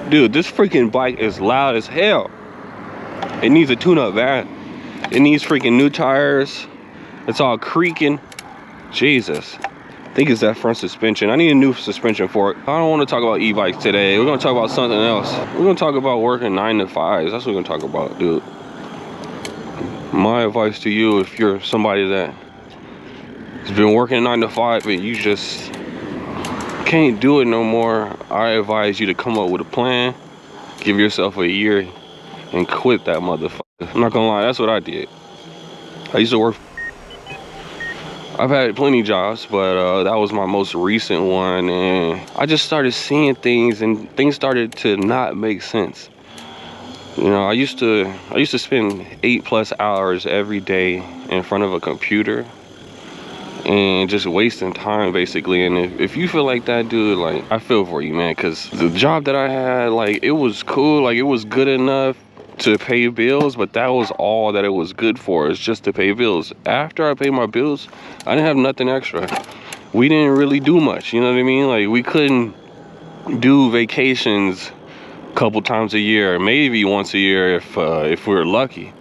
Dude, this freaking bike is loud as hell. It needs a tune-up, man. It needs freaking new tires. It's all creaking. Jesus. I think it's that front suspension. I need a new suspension for it. I don't want to talk about e-bikes today. We're going to talk about something else. We're going to talk about working 9 to 5s. That's what we're going to talk about, dude. My advice to you, if you're somebody that has been working 9 to 5 and you just can't do it no more, I advise you to come up with a plan, give yourself a year, and quit that motherfucker. I'm not gonna lie, that's what I did. I used to work. I've had plenty of jobs, but that was my most recent one, and I just started seeing things, and things started to not make sense. You know, I used to spend 8+ hours every day in front of a computer and just wasting time, basically. And if you feel like that, dude, like, I feel for you, man, because the job that I had, like, it was cool, like, it was good enough to pay bills, but that was all that it was good for, is just to pay bills. After I paid my bills, I didn't have nothing extra. We didn't really do much, you know what I mean? Like, we couldn't do vacations a couple times a year, maybe once a year if we were lucky.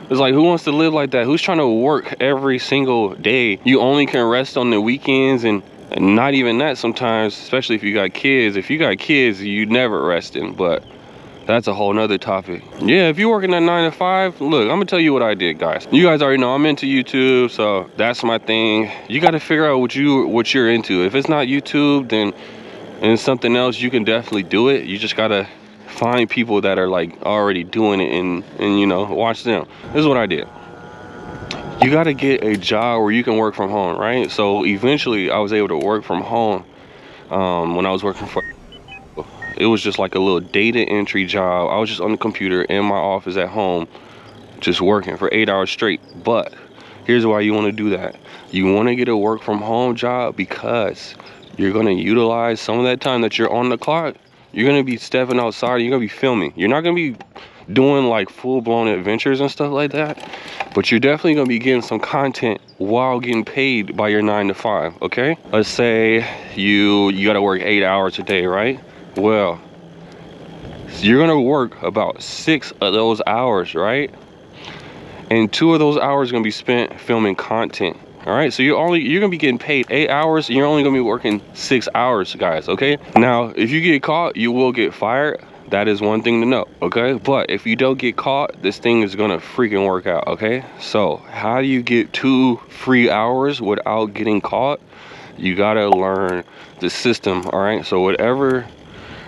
It's like, who wants to live like that? Who's trying to work every single day? You only can rest on the weekends, and not even that sometimes, especially if you got kids. If you got kids, you never resting, but that's a whole nother topic. Yeah, if you're working at 9 to 5, look, I'm gonna tell you what I did, guys. You guys already know I'm into YouTube, so that's my thing. You gotta figure out what you're into. If it's not YouTube, then and it's something else, you can definitely do it. You just gotta find people that are like already doing it and you know, watch them. This is what I did. You got to get a job where you can work from home, right? So eventually I was able to work from home when I was working for, it was just like a little data entry job. I was just on the computer in my office at home, just working for 8 hours straight. But here's why you want to do that. You want to get a work from home job because you're going to utilize some of that time that you're on the clock. You're gonna be stepping outside, you're gonna be filming. You're not gonna be doing like full-blown adventures and stuff like that, but you're definitely gonna be getting some content while getting paid by your 9 to 5, okay? Let's say you gotta work 8 hours a day, right? Well, you're gonna work about 6 of those hours, right? And 2 of those hours are gonna be spent filming content. All right, so you're gonna be getting paid 8 hours, and you're only gonna be working 6 hours, guys, okay? Now, if you get caught, you will get fired. That is one thing to know, okay? But if you don't get caught, this thing is gonna freaking work out, okay? So how do you get 2 free hours without getting caught? You gotta learn the system, all right? So whatever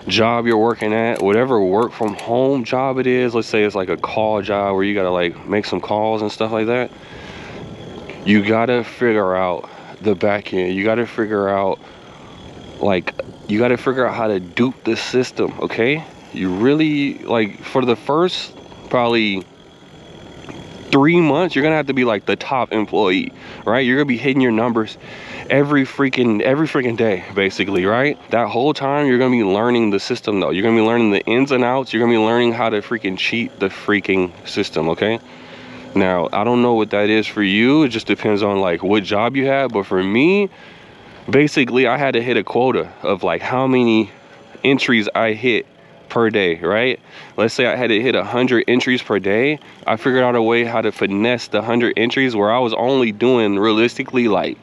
job you're working at, whatever work from home job it is, let's say it's like a call job where you gotta like make some calls and stuff like that, you gotta figure out the back end. You gotta figure out, like, you gotta figure out how to dupe the system, okay? You really, like, for the first probably 3 months, you're gonna have to be like the top employee, right? You're gonna be hitting your numbers every freaking day, basically, right? That whole time, you're gonna be learning the system, though. You're gonna be learning the ins and outs. You're gonna be learning how to freaking cheat the freaking system, okay? Now, I don't know what that is for you. It just depends on like what job you have. But for me, basically, I had to hit a quota of like how many entries I hit per day, right? Let's say I had to hit 100 entries per day. I figured out a way how to finesse the 100 entries where I was only doing realistically like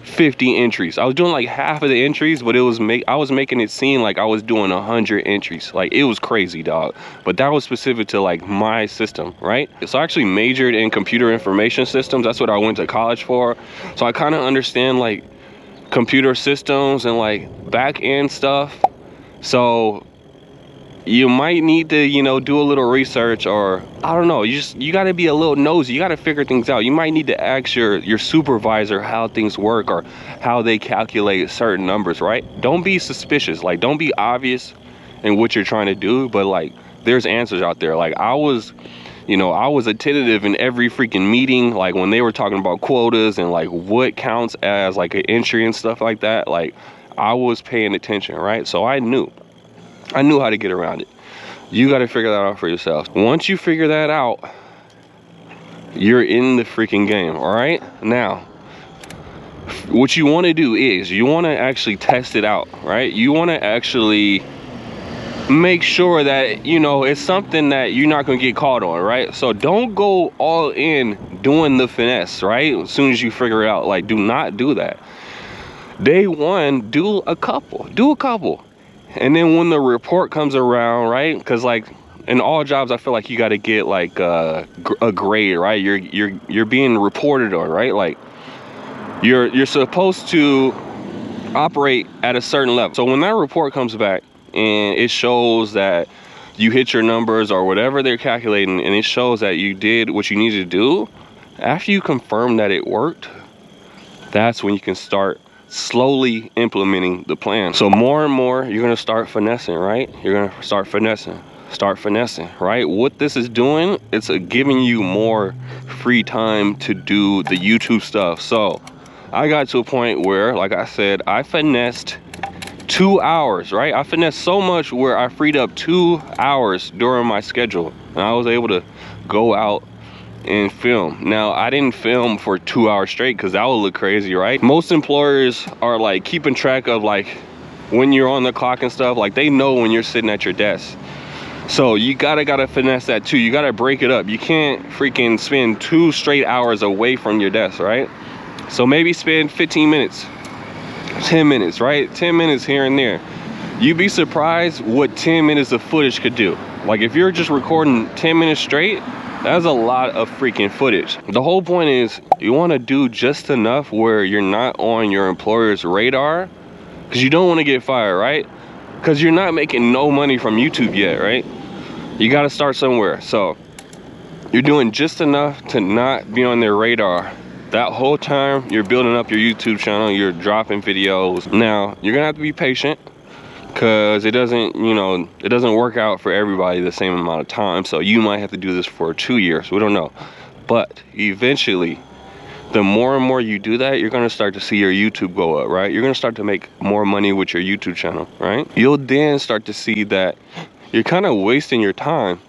50 entries. I was doing like half of the entries, but I was making it seem like I was doing 100 entries. Like, it was crazy, dog. But that was specific to like my system, right? So I actually majored in computer information systems. That's what I went to college for. So I kind of understand like computer systems and like back end stuff. So you might need to, you know, do a little research, or I don't know, you got to be a little nosy. You got to figure things out. You might need to ask your supervisor how things work or how they calculate certain numbers, right? Don't be suspicious. Like, don't be obvious in what you're trying to do, but like, there's answers out there. Like, I was attentive in every freaking meeting, like when they were talking about quotas and like what counts as like an entry and stuff like that. Like, I was paying attention, right? So I knew how to get around it. You got to figure that out for yourself. Once you figure that out, you're in the freaking game, all right? Now, what you want to do is you want to actually test it out, right? You want to actually make sure that, you know, it's something that you're not gonna get caught on, right? So don't go all in doing the finesse, right? As soon as you figure it out, like, do not do that. Day one, do a couple, and then when the report comes around, right? Because like in all jobs, I feel like you got to get like a grade, right? You're being reported on, right? Like you're supposed to operate at a certain level. So when that report comes back and it shows that you hit your numbers or whatever they're calculating, and it shows that you did what you needed to do, after you confirm that it worked, that's when you can start slowly implementing the plan. So more and more, you're gonna start finessing, right? You're gonna start finessing, right? What this is doing, it's giving you more free time to do the YouTube stuff. So I got to a point where, like I said, I finessed 2 hours, right? I finessed so much where I freed up 2 hours during my schedule, and I was able to go out and film. Now, I didn't film for 2 hours straight because that would look crazy, right? Most employers are like keeping track of like when you're on the clock and stuff. Like they know when you're sitting at your desk. So you gotta finesse that too. You gotta break it up. You can't freaking spend 2 straight hours away from your desk, right? So maybe spend 15 minutes, 10 minutes, right? 10 minutes here and there. You'd be surprised what 10 minutes of footage could do. Like if you're just recording 10 minutes straight, that's a lot of freaking footage. The whole point is you want to do just enough where you're not on your employer's radar, because you don't want to get fired, right? Because you're not making no money from YouTube yet, right? You got to start somewhere. So you're doing just enough to not be on their radar. That whole time you're building up your YouTube channel, you're dropping videos. Now you're gonna have to be patient, because it doesn't, you know, it doesn't work out for everybody the same amount of time. So you might have to do this for 2 years, we don't know. But eventually, the more and more you do that, you're gonna start to see your YouTube go up, right? You're gonna start to make more money with your YouTube channel, right? You'll then start to see that you're kind of wasting your time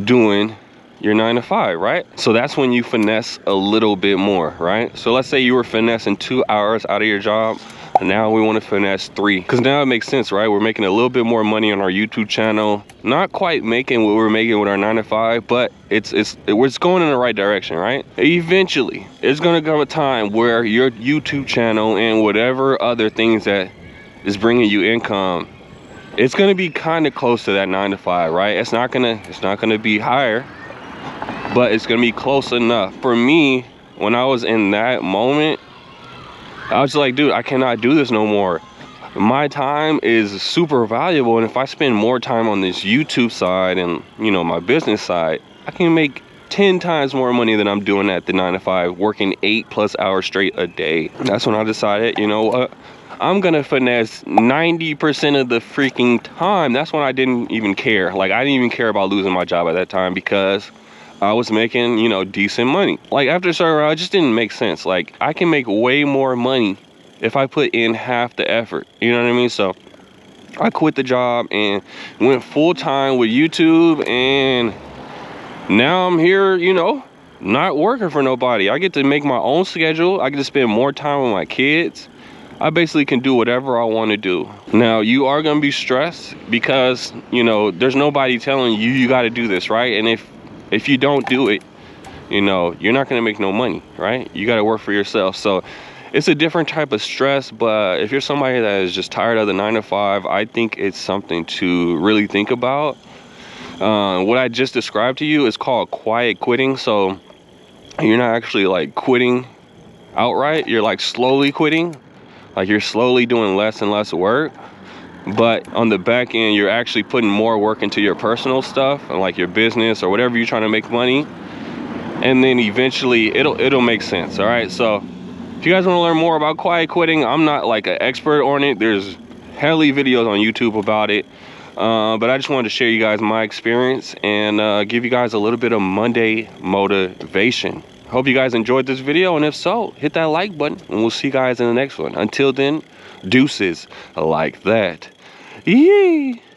doing your 9 to 5, right? So that's when you finesse a little bit more, right? So let's say you were finessing 2 hours out of your job. Now we want to finesse 3, because now it makes sense, right? We're making a little bit more money on our YouTube channel, not quite making what we're making with our 9 to 5, but it's going in the right direction, right? Eventually it's going to come a time where your YouTube channel and whatever other things that is bringing you income, it's going to be kind of close to that 9 to 5, right? It's not gonna be higher, but it's going to be close enough. For me, when I was in that moment, I was like, dude, I cannot do this no more. My time is super valuable, and if I spend more time on this YouTube side and, you know, my business side, I can make 10 times more money than I'm doing at the 9 to 5, working 8+ hours straight a day. That's when I decided, you know what, I'm gonna finesse 90% of the freaking time. That's when I didn't even care. Like, I didn't even care about losing my job at that time, because I was making, you know, decent money. Like after a certain round, it just didn't make sense. Like I can make way more money if I put in half the effort. You know what I mean? So I quit the job and went full time with YouTube, and now I'm here, you know, not working for nobody. I get to make my own schedule. I get to spend more time with my kids. I basically can do whatever I want to do. Now, you are going to be stressed because, you know, there's nobody telling you you got to do this, right? And if you don't do it, you know, you're not going to make no money, right? You got to work for yourself. So it's a different type of stress, but if you're somebody that is just tired of the 9 to 5, I think it's something to really think about. What I just described to you is called quiet quitting. So you're not actually like quitting outright. You're like slowly quitting. Like you're slowly doing less and less work. But on the back end, you're actually putting more work into your personal stuff and like your business or whatever you're trying to make money. And then eventually it'll make sense. All right. So if you guys want to learn more about quiet quitting, I'm not like an expert on it. There's hella videos on YouTube about it. But I just wanted to share you guys my experience and give you guys a little bit of Monday motivation. Hope you guys enjoyed this video, and if so, hit that like button, and we'll see you guys in the next one. Until then, deuces like that. Yee!